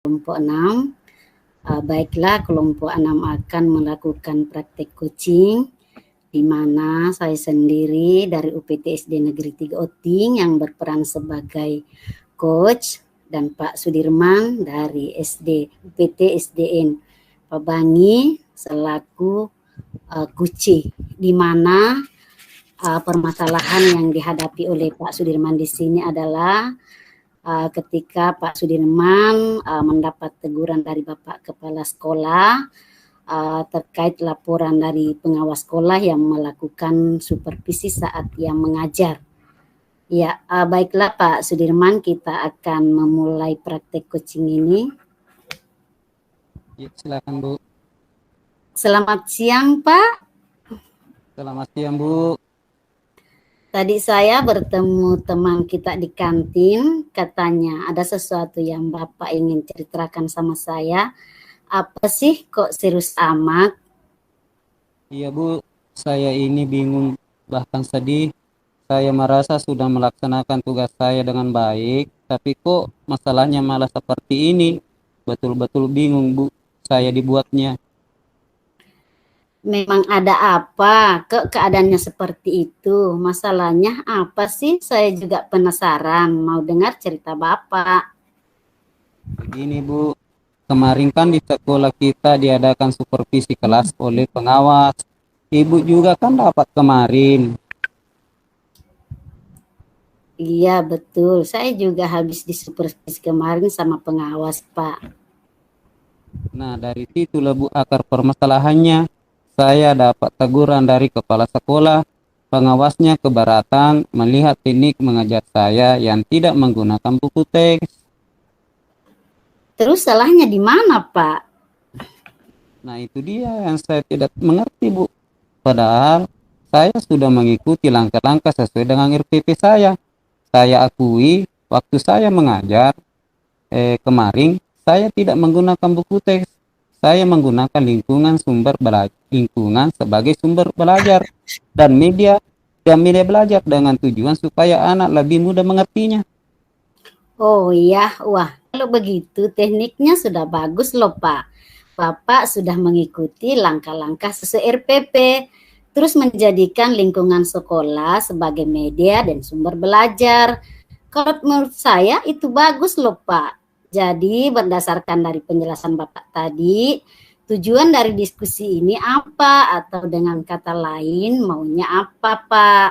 kelompok 6. Baiklah, kelompok 6 akan melakukan praktek coaching di mana saya sendiri dari UPT SD Negeri 3 Oting yang berperan sebagai coach dan Pak Sudirman dari UPT SDN Pabangi selaku kuci, di mana permasalahan yang dihadapi oleh Pak Sudirman di sini adalah ketika Pak Sudirman mendapat teguran dari Bapak Kepala Sekolah terkait laporan dari pengawas sekolah yang melakukan supervisi saat ia mengajar. Ya, baiklah Pak Sudirman, kita akan memulai praktek coaching ini. Ya, silakan Bu. Selamat siang Pak. Selamat siang Bu. Tadi saya bertemu teman kita di kantin, katanya ada sesuatu yang Bapak ingin ceritakan sama saya. Apa sih kok serius amat? Iya Bu, saya ini bingung bahkan sedih. Saya merasa sudah melaksanakan tugas saya dengan baik, tapi kok masalahnya malah seperti ini. Betul-betul bingung Bu, saya dibuatnya. Memang ada apa keadaannya seperti itu? Masalahnya apa sih? Saya juga penasaran, mau dengar cerita Bapak. Begini Bu, kemarin kan di sekolah kita diadakan supervisi kelas oleh pengawas. Ibu juga kan dapat kemarin. Iya betul, saya juga habis disupervisi kemarin sama pengawas Pak. Nah dari situlah Bu akar permasalahannya. Saya dapat teguran dari kepala sekolah. Pengawasnya keberatan melihat teknik mengajar saya yang tidak menggunakan buku teks. Terus salahnya di mana Pak? Nah itu dia yang saya tidak mengerti Bu. Padahal saya sudah mengikuti langkah-langkah sesuai dengan RPP saya. Saya akui waktu saya mengajar kemarin saya tidak menggunakan buku teks. Saya menggunakan lingkungan sebagai sumber belajar dan media belajar dengan tujuan supaya anak lebih mudah mengertinya. Oh iya, wah kalau begitu tekniknya sudah bagus loh Pak. Bapak sudah mengikuti langkah-langkah sesuai RPP, terus menjadikan lingkungan sekolah sebagai media dan sumber belajar. Kalau menurut saya itu bagus loh Pak. Jadi berdasarkan dari penjelasan Bapak tadi, tujuan dari diskusi ini apa? Atau dengan kata lain maunya apa Pak?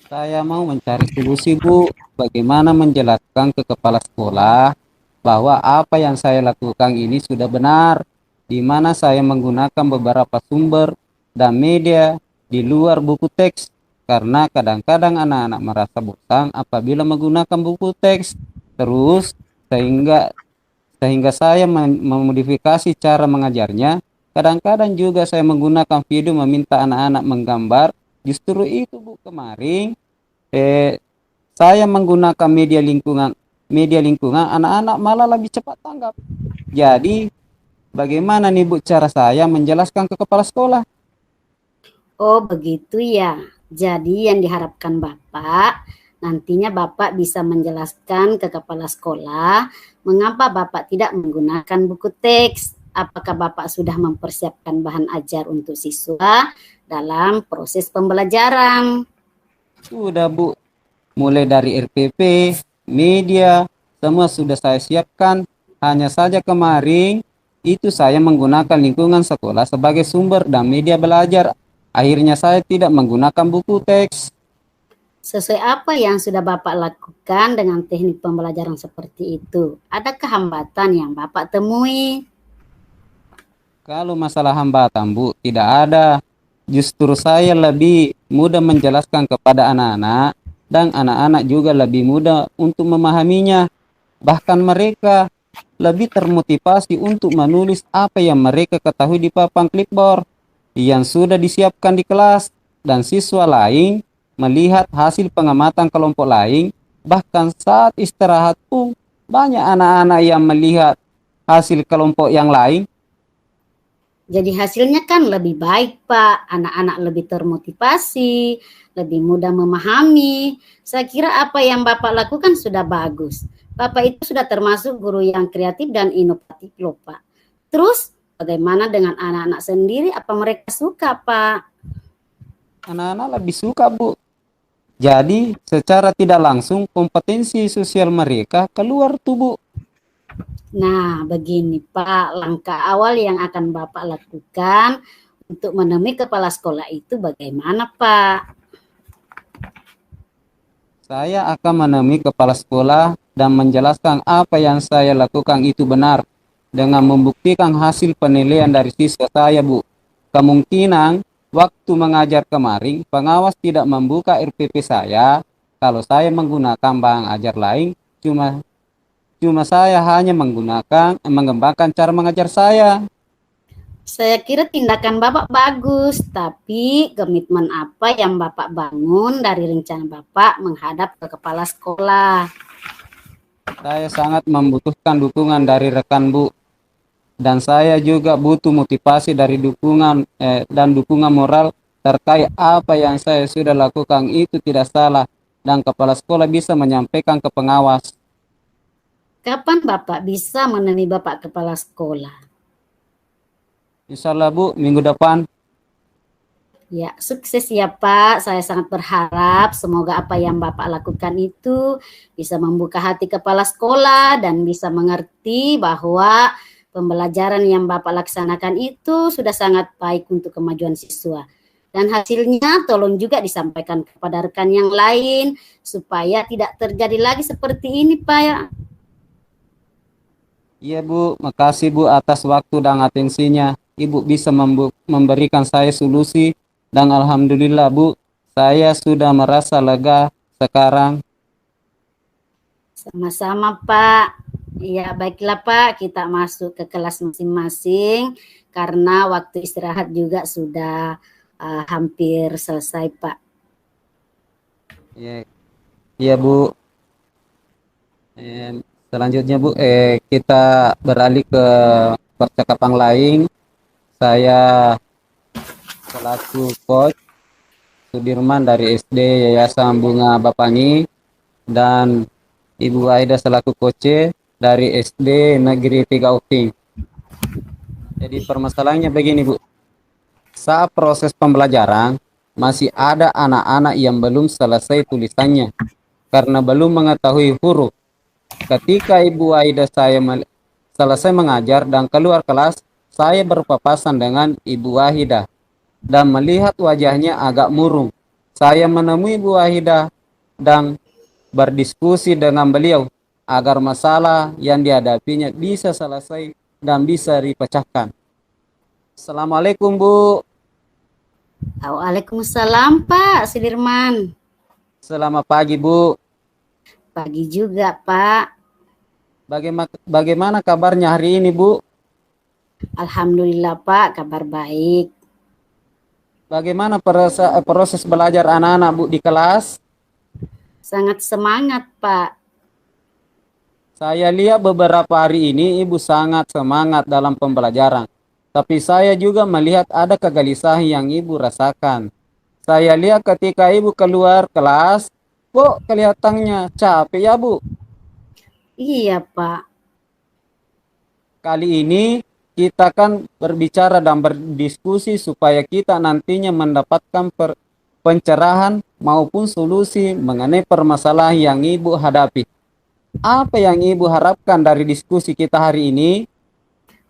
Saya mau mencari solusi Bu, bagaimana menjelaskan ke kepala sekolah bahwa apa yang saya lakukan ini sudah benar, di mana saya menggunakan beberapa sumber dan media di luar buku teks, karena kadang-kadang anak-anak merasa bosan apabila menggunakan buku teks, terus sehingga saya memodifikasi cara mengajarnya. Kadang-kadang juga saya menggunakan video meminta anak-anak menggambar. Justru itu Bu, kemarin saya menggunakan media lingkungan anak-anak malah lebih cepat tanggap. Jadi bagaimana nih Bu cara saya menjelaskan ke kepala sekolah? Oh begitu ya. Jadi yang diharapkan Bapak, nantinya Bapak bisa menjelaskan ke kepala sekolah mengapa Bapak tidak menggunakan buku teks. Apakah Bapak sudah mempersiapkan bahan ajar untuk siswa dalam proses pembelajaran? Sudah Bu, mulai dari RPP, media, semua sudah saya siapkan. Hanya saja kemarin itu saya menggunakan lingkungan sekolah sebagai sumber dan media belajar. Akhirnya saya tidak menggunakan buku teks. Sesuai apa yang sudah Bapak lakukan dengan teknik pembelajaran seperti itu? Adakah hambatan yang Bapak temui? Kalau masalah hambatan Bu, tidak ada. Justru saya lebih mudah menjelaskan kepada anak-anak dan anak-anak juga lebih mudah untuk memahaminya. Bahkan mereka lebih termotivasi untuk menulis apa yang mereka ketahui di papan clipboard yang sudah disiapkan di kelas, dan siswa lain melihat hasil pengamatan kelompok lain. Bahkan saat istirahat pun banyak anak-anak yang melihat hasil kelompok yang lain. Jadi hasilnya kan lebih baik Pak, anak-anak lebih termotivasi, lebih mudah memahami. Saya kira apa yang Bapak lakukan sudah bagus. Bapak itu sudah termasuk guru yang kreatif dan inovatif loh Pak. Terus bagaimana dengan anak-anak sendiri? Apa mereka suka Pak? Anak-anak lebih suka, Bu. Jadi, secara tidak langsung kompetensi sosial mereka keluar tuh, Bu. Nah, begini Pak, langkah awal yang akan Bapak lakukan untuk menemui kepala sekolah itu bagaimana Pak? Saya akan menemui kepala sekolah dan menjelaskan apa yang saya lakukan itu benar dengan membuktikan hasil penilaian dari siswa saya, Bu. Kemungkinan waktu mengajar kemarin, pengawas tidak membuka RPP saya kalau saya menggunakan bahan ajar lain, cuma cuma saya hanya mengembangkan cara mengajar saya. Saya kira tindakan Bapak bagus, tapi komitmen apa yang Bapak bangun dari rencana Bapak menghadap ke kepala sekolah? Saya sangat membutuhkan dukungan dari rekan, Bu, dan saya juga butuh motivasi dari dukungan moral terkait apa yang saya sudah lakukan itu tidak salah dan kepala sekolah bisa menyampaikan ke pengawas. Kapan Bapak bisa menemui Bapak kepala sekolah? Insya Allah, Bu, minggu depan. Ya, sukses ya Pak. Saya sangat berharap semoga apa yang Bapak lakukan itu bisa membuka hati kepala sekolah dan bisa mengerti bahwa pembelajaran yang Bapak laksanakan itu sudah sangat baik untuk kemajuan siswa. Dan hasilnya tolong juga disampaikan kepada rekan yang lain supaya tidak terjadi lagi seperti ini Pak. Iya, Bu, makasih, Bu, atas waktu dan atensinya. Ibu bisa memberikan saya solusi dan alhamdulillah, Bu, saya sudah merasa lega sekarang. Sama-sama Pak. Ya baiklah Pak, kita masuk ke kelas masing-masing karena waktu istirahat juga sudah hampir selesai Pak. Iya, iya, Bu. Selanjutnya, Bu, kita beralih ke percakapan lain. Saya selaku coach Sudirman dari SD Yayasan Bunga Bapangi dan Ibu Aida selaku coach dari SD Negeri 3 Uting. Jadi permasalahannya begini, Bu. Saat proses pembelajaran masih ada anak-anak yang belum selesai tulisannya karena belum mengetahui huruf. Ketika Ibu Aida selesai mengajar dan keluar kelas, saya berpapasan dengan Ibu Wahida dan melihat wajahnya agak murung. Saya menemui Ibu Wahida dan berdiskusi dengan beliau agar masalah yang dihadapinya bisa selesai dan bisa dipecahkan. Assalamualaikum, Bu. Waalaikumsalam Pak Sudirman. Selamat pagi, Bu. Pagi juga Pak. Bagaimana kabarnya hari ini, Bu? Alhamdulillah Pak, kabar baik. Bagaimana proses belajar anak-anak, Bu, di kelas? Sangat semangat Pak. Saya lihat beberapa hari ini Ibu sangat semangat dalam pembelajaran. Tapi saya juga melihat ada kegelisahan yang Ibu rasakan. Saya lihat ketika Ibu keluar kelas, kok kelihatannya capek ya, Bu? Iya Pak. Kali ini kita kan berbicara dan berdiskusi supaya kita nantinya mendapatkan pencerahan maupun solusi mengenai permasalahan yang Ibu hadapi. Apa yang Ibu harapkan dari diskusi kita hari ini?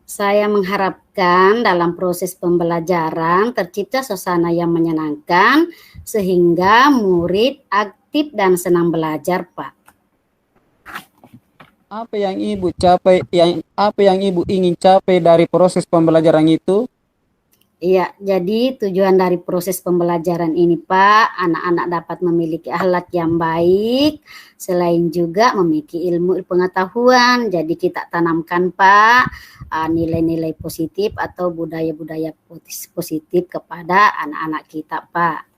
Saya mengharapkan dalam proses pembelajaran tercipta suasana yang menyenangkan sehingga murid aktif dan senang belajar, Pak. Apa yang Ibu ingin capai dari proses pembelajaran itu? Iya, jadi tujuan dari proses pembelajaran ini, Pak, anak-anak dapat memiliki akhlak yang baik, selain juga memiliki ilmu pengetahuan. Jadi kita tanamkan, Pak, nilai-nilai positif atau budaya-budaya positif kepada anak-anak kita, Pak.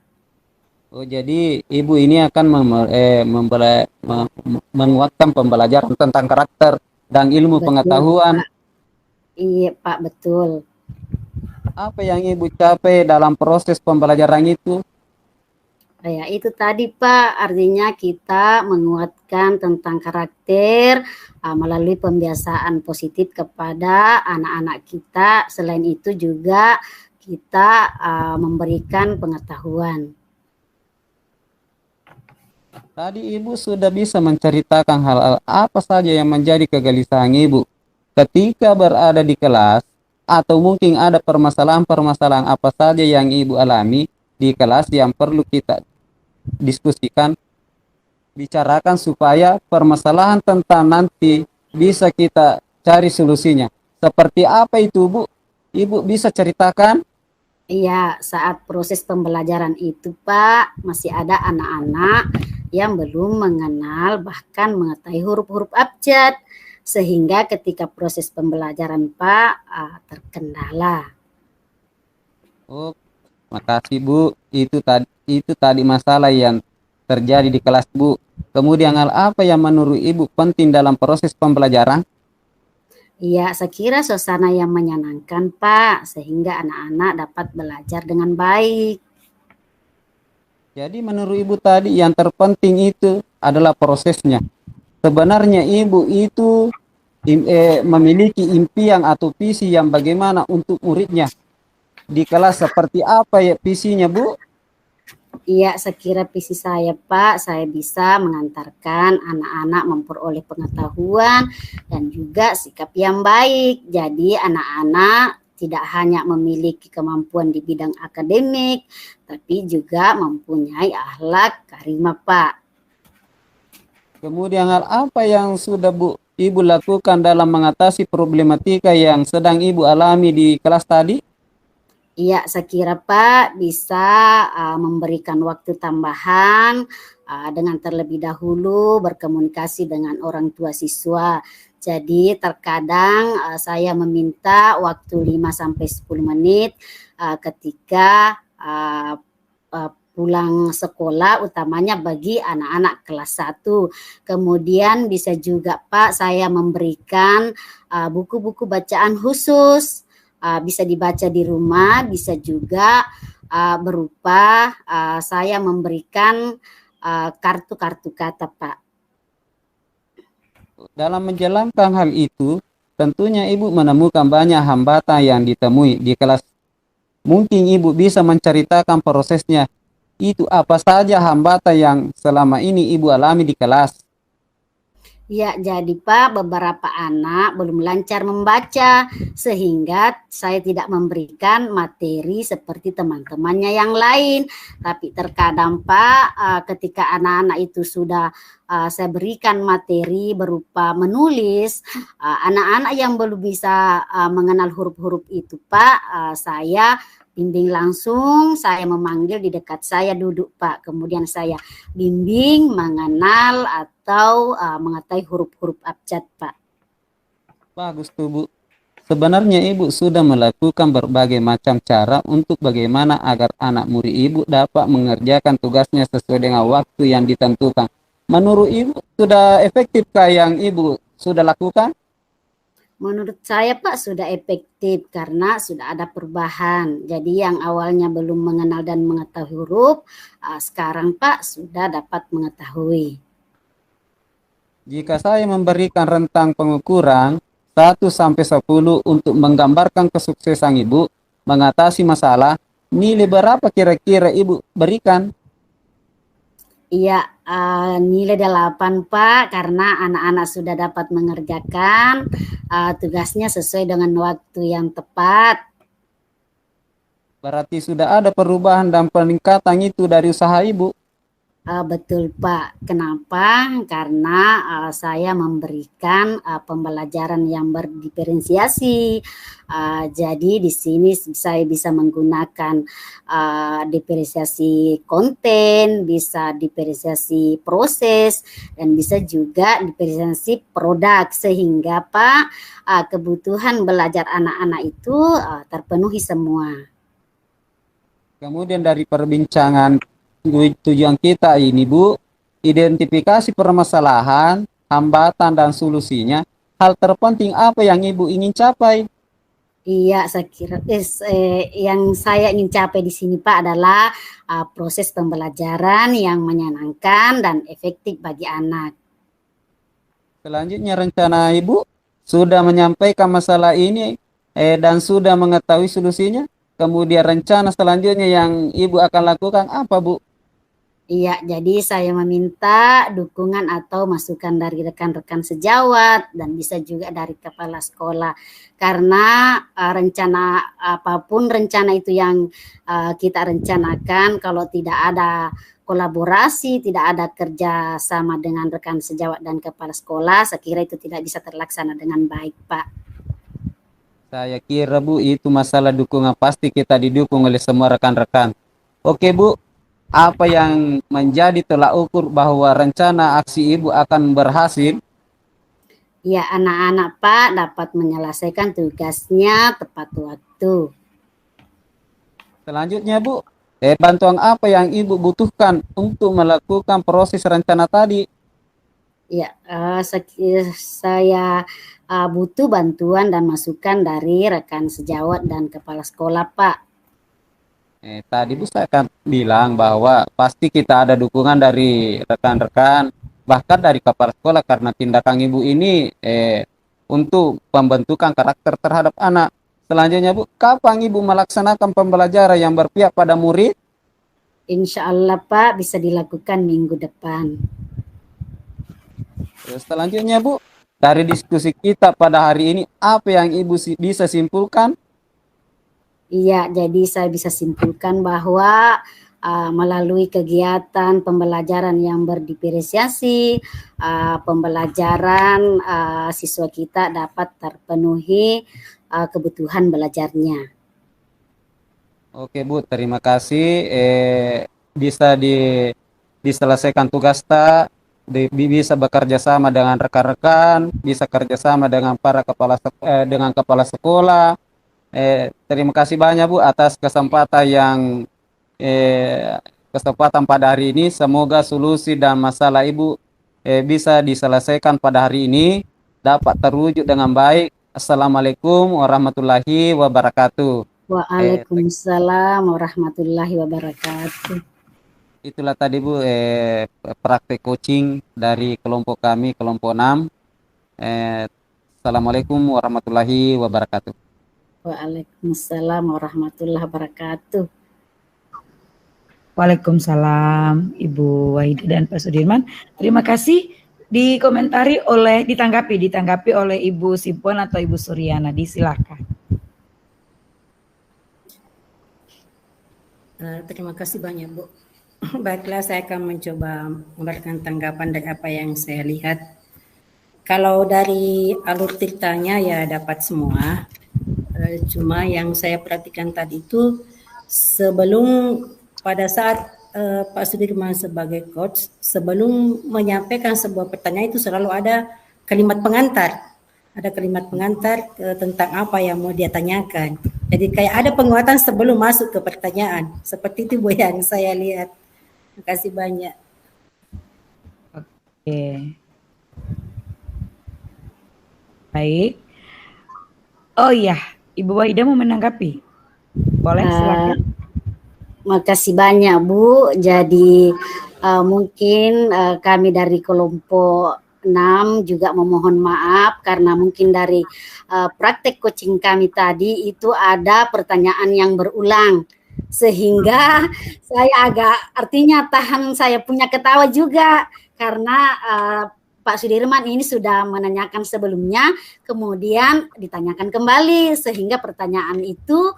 Oh, jadi Ibu ini akan menguatkan pembelajaran tentang karakter dan ilmu Betul, pengetahuan. Pak. Iya, Pak, betul. Apa yang Ibu capai dalam proses pembelajaran itu? Ya, itu tadi Pak, artinya kita menguatkan tentang karakter melalui pembiasaan positif kepada anak-anak kita. Selain itu juga kita memberikan pengetahuan. Tadi Ibu sudah bisa menceritakan hal-hal apa saja yang menjadi kegelisahan Ibu ketika berada di kelas, atau mungkin ada permasalahan-permasalahan apa saja yang Ibu alami di kelas yang perlu kita diskusikan, bicarakan supaya permasalahan tentang nanti bisa kita cari solusinya. Seperti apa itu, Bu? Ibu bisa ceritakan? Iya, saat proses pembelajaran itu Pak, masih ada anak-anak yang belum mengenal bahkan mengetahui huruf-huruf abjad. Sehingga ketika proses pembelajaran Pak terkendala. Oh, makasih Bu. Itu tadi masalah yang terjadi di kelas Bu. Kemudian hal apa yang menurut Ibu penting dalam proses pembelajaran? Iya, saya kira suasana yang menyenangkan Pak, sehingga anak-anak dapat belajar dengan baik. Jadi menurut Ibu tadi yang terpenting itu adalah prosesnya. Sebenarnya Ibu itu memiliki impian atau visi yang bagaimana untuk muridnya di kelas, seperti apa ya visinya, Bu? Iya, saya kira visi saya Pak, saya bisa mengantarkan anak-anak memperoleh pengetahuan dan juga sikap yang baik. Jadi anak-anak tidak hanya memiliki kemampuan di bidang akademik, tapi juga mempunyai akhlak karimah Pak. Kemudian hal apa yang sudah Ibu lakukan dalam mengatasi problematika yang sedang Ibu alami di kelas tadi? Iya, saya kira Pak bisa memberikan waktu tambahan dengan terlebih dahulu berkomunikasi dengan orang tua siswa. Jadi terkadang saya meminta waktu 5 sampai 10 menit ketika pulang sekolah, utamanya bagi anak-anak kelas 1. Kemudian bisa juga Pak saya memberikan buku-buku bacaan khusus. Bisa dibaca di rumah, bisa juga berupa saya memberikan kartu-kartu kata Pak. Dalam menjalankan hal itu, tentunya Ibu menemukan banyak hambatan yang ditemui di kelas. Mungkin Ibu bisa menceritakan prosesnya. Itu apa saja hambatan yang selama ini Ibu alami di kelas? Ya, jadi Pak, beberapa anak belum lancar membaca sehingga saya tidak memberikan materi seperti teman-temannya yang lain. Tapi terkadang Pak, ketika anak-anak itu sudah saya berikan materi berupa menulis, anak-anak yang belum bisa mengenal huruf-huruf itu Pak, saya bimbing langsung, saya memanggil di dekat saya duduk Pak. Kemudian saya bimbing mengenal atau mengetahui huruf-huruf abjad Pak. Bagus tuh Bu. Sebenarnya Ibu sudah melakukan berbagai macam cara untuk bagaimana agar anak murid Ibu dapat mengerjakan tugasnya sesuai dengan waktu yang ditentukan. Menurut Ibu sudah efektifkah yang Ibu sudah lakukan? Menurut saya Pak sudah efektif karena sudah ada perubahan. Jadi yang awalnya belum mengenal dan mengetahui huruf, sekarang Pak sudah dapat mengetahui. Jika saya memberikan rentang pengukuran 1 sampai 10 untuk menggambarkan kesuksesan Ibu mengatasi masalah, nilai berapa kira-kira Ibu berikan? Iya, nilai 8 Pak karena anak-anak sudah dapat mengerjakan tugasnya sesuai dengan waktu yang tepat. Berarti sudah ada perubahan dan peningkatan itu dari usaha Ibu. Betul Pak. Kenapa? Karena saya memberikan pembelajaran yang berdiferensiasi. Jadi di sini saya bisa menggunakan diferensiasi konten, bisa diferensiasi proses, dan bisa juga diferensiasi produk sehingga Pak kebutuhan belajar anak-anak itu terpenuhi semua. Kemudian dari perbincangan tujuan kita ini Bu, identifikasi permasalahan, hambatan dan solusinya, hal terpenting apa yang Ibu ingin capai? Iya, saya kira yang saya ingin capai di sini Pak adalah proses pembelajaran yang menyenangkan dan efektif bagi anak. Selanjutnya rencana Ibu sudah menyampaikan masalah ini dan sudah mengetahui solusinya. Kemudian rencana selanjutnya yang Ibu akan lakukan apa, Bu? Iya, jadi saya meminta dukungan atau masukan dari rekan-rekan sejawat dan bisa juga dari kepala sekolah. Karena rencana apapun rencana itu yang kita rencanakan, kalau tidak ada kolaborasi, tidak ada kerja sama dengan rekan sejawat dan kepala sekolah, saya kira itu tidak bisa terlaksana dengan baik, Pak. Saya kira Bu itu masalah dukungan pasti kita didukung oleh semua rekan-rekan. Oke Bu, apa yang menjadi tolak ukur bahwa rencana aksi Ibu akan berhasil? Ya, anak-anak Pak dapat menyelesaikan tugasnya tepat waktu. Selanjutnya Bu, bantuan apa yang Ibu butuhkan untuk melakukan proses rencana tadi? Ya, saya butuh bantuan dan masukan dari rekan sejawat dan kepala sekolah, Pak. Tadi Bu saya akan bilang bahwa pasti kita ada dukungan dari rekan-rekan, bahkan dari kepala sekolah karena tindakan Ibu ini untuk pembentukan karakter terhadap anak. Selanjutnya Bu, kapan Ibu melaksanakan pembelajaran yang berpihak pada murid? Insya Allah, Pak, bisa dilakukan minggu depan. Selanjutnya Bu, dari diskusi kita pada hari ini, apa yang Ibu bisa simpulkan? Iya, jadi saya bisa simpulkan bahwa melalui kegiatan pembelajaran yang berdiferensiasi, pembelajaran siswa kita dapat terpenuhi kebutuhan belajarnya. Oke Bu, terima kasih. Bisa diselesaikan tugas tak, bisa bekerja sama dengan rekan-rekan, bisa kerjasama dengan dengan kepala sekolah. Terima kasih banyak Bu atas eh, kesempatan pada hari ini. Semoga solusi dan masalah Ibu bisa diselesaikan pada hari ini, dapat terwujud dengan baik. Assalamualaikum warahmatullahi wabarakatuh. Eh, Waalaikumsalam warahmatullahi wabarakatuh. Itulah tadi Bu praktek coaching dari kelompok kami, kelompok 6. Assalamualaikum warahmatullahi wabarakatuh. Waalaikumsalam warahmatullahi wabarakatuh. Waalaikumsalam Ibu Wahida dan Pak Sudirman. Terima kasih ditanggapi oleh Ibu Simpon atau Ibu Suryana. Disilakan. Terima kasih banyak Bu. Baiklah, saya akan mencoba memberikan tanggapan dari apa yang saya lihat. Kalau dari alur ceritanya ya dapat semua. Cuma yang saya perhatikan tadi itu sebelum pada saat Pak Sudirman sebagai coach, sebelum menyampaikan sebuah pertanyaan itu selalu ada kalimat pengantar. Ada kalimat pengantar tentang apa yang mau dia tanyakan. Jadi kayak ada penguatan sebelum masuk ke pertanyaan. Seperti itu Bu yang saya lihat. Terima kasih banyak. Oke. Baik. Oh iya, Ibu Wahida mau menanggapi? Boleh, silakan. Makasih banyak Bu. Jadi mungkin kami dari kelompok 6 juga memohon maaf karena mungkin dari praktek coaching kami tadi itu ada pertanyaan yang berulang sehingga saya artinya tahan saya punya ketawa juga karena Pak Sudirman ini sudah menanyakan sebelumnya kemudian ditanyakan kembali sehingga pertanyaan itu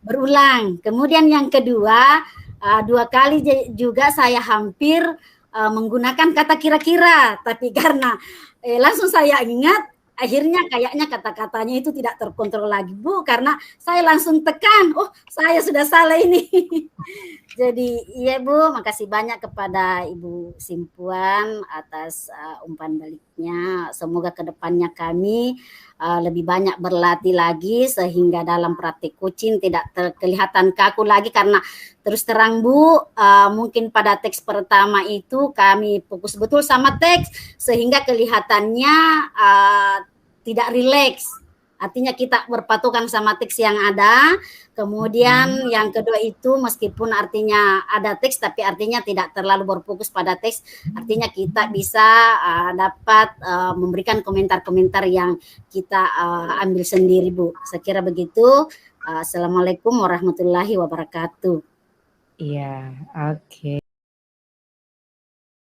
berulang. Kemudian yang kedua, 2 kali juga saya hampir menggunakan kata kira-kira, tapi karena langsung saya ingat, akhirnya kayaknya kata-katanya itu tidak terkontrol lagi Bu, karena saya langsung tekan, oh saya sudah salah ini. Jadi iya Bu, makasih banyak kepada Ibu Simpuan atas umpan baliknya. Semoga kedepannya kami lebih banyak berlatih lagi sehingga dalam praktik coaching tidak kelihatan kaku lagi karena terus terang Bu, mungkin pada teks pertama itu kami fokus betul sama teks sehingga kelihatannya tidak rileks. Artinya kita berpatokan sama teks yang ada. Kemudian yang kedua itu meskipun artinya ada teks tapi artinya tidak terlalu berfokus pada teks. Artinya kita bisa dapat memberikan komentar-komentar yang kita ambil sendiri, Bu. Saya kira begitu. Assalamualaikum warahmatullahi wabarakatuh. Iya, oke.